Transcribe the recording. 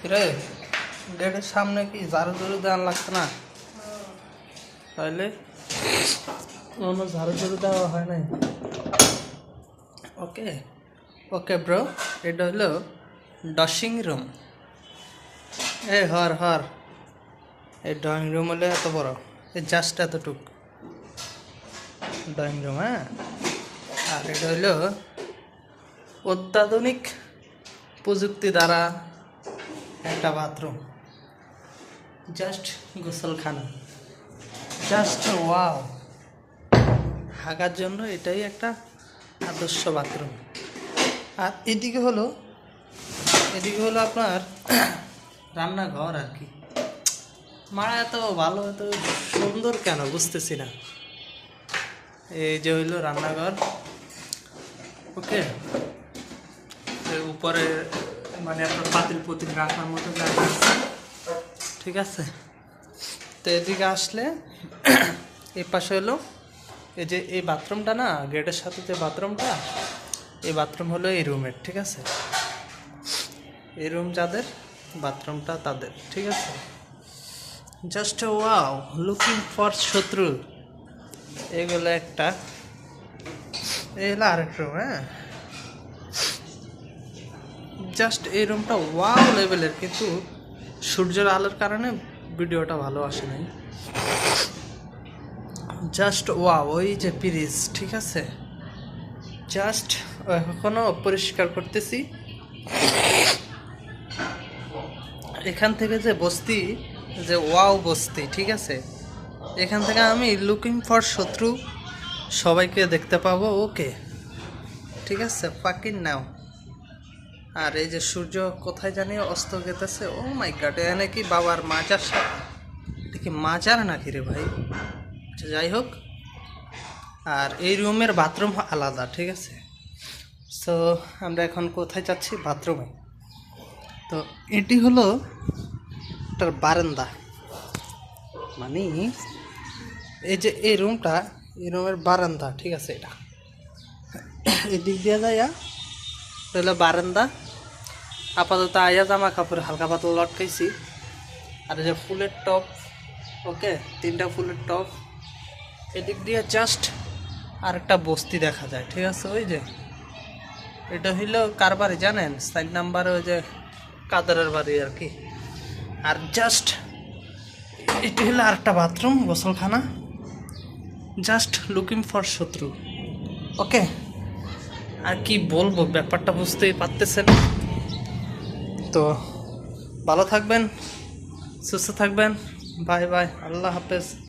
রে গেটের সামনে কি ঝাড়ু ঝাড়ু দেওয়া লাগছে না? তাইলে কোনো ঝাড়ু ঝাড়ু দেওয়া হয় নাই। ওকে ওকে ব্রো, এটা হলো ড্রয়িং রুম। হর হর, এই ড্রয়িং রুম হলে এত বড়, এই জাস্ট এতটুক ড্রয়িং রুম। হ্যাঁ, আর এটা হলো অত্যাধুনিক প্রযুক্তি দ্বারা একটা বাথরুম, জাস্ট গোসলখানা, জাস্ট ওয়াও। হাগার জন্য এটাই একটা আদর্শ বাথরুম। আর এদিকে হলো আপনার রান্নাঘর আর কি। মারা এত ভালো, এত সুন্দর কেন বুঝতেছি না। এই যে হইলো রান্নাঘর। ওকে, উপরে মানে আপনার পাতিল পুতিল রাখার মতো জায়গা আছে, ঠিক আছে। তো এদিকে আসলে এই পাশে হলো এই যে এই বাথরুমটা না, গেটের সাথে যে বাথরুমটা, এই বাথরুম হলো এই রুমের, ঠিক আছে। এই রুম যাদের, বাথরুমটা তাদের, ঠিক আছে। জাস্ট ওয়াও, লুকিং ফর শত্রু। এগুলো একটা, এই হলো আরেক রুম। হ্যাঁ, জাস্ট এই রুমটা ওয়াও লেভেলের, কিন্তু সূর্যের আলোর কারণে ভিডিওটা ভালো আসে নাই। জাস্ট ওয়াও, ওই যে পিরিজ, ঠিক আছে। জাস্ট এখনো পরিষ্কার করতেছি। এখান থেকে যে বস্তি, যে ওয়াও বস্তি, ঠিক আছে। এখান থেকে আমি লুকিং ফর শত্রু সবাইকে দেখতে পাবো। ওকে, ঠিক আছে, ফাকিং নাও। আর এই যে সূর্য কোথায় জানি অস্ত গেতেছে। ও মাই গড, এখানে কি বাবার মাজার সাথে, এটা কি মাজার নাকি রে ভাই? আচ্ছা, যাই হোক। আর এই রুমের বাথরুম আলাদা, ঠিক আছে। সো আমরা এখন কোথায় যাচ্ছি? বাথরুমে। তো এটি হলো এটার বারান্দা, মানে এই যে এই রুমটা, এই রুমের বারান্দা, ঠিক আছে। এটা এদিক দিয়ে যাইয়া হলো বারান্দা। আপাতত আয়া জামা কাপড় হালকা পাতলা লটকাইছি। আর এই যে ফুলের টপ, ওকে, 3টা ফুলের টপ। এদিক দিয়ে জাস্ট আর একটা বস্তি দেখা যায়, ঠিক আছে। ওই যে এটা হইলো কার বাড়ি জানেন? 4 নাম্বার, ওই যে কাদরের বাড়ি আর কি। আর জাস্ট এটি হলো আরেকটা বাথরুম, গোসলখানা। জাস্ট লুকিং ফর শত্রু। ওকে, আর কি বলবো, ব্যাপারটা বুঝতেই পারতেছেন। তো ভালো থাকবেন, সুস্থ থাকবেন। বাই বাই, আল্লাহ হাফেজ।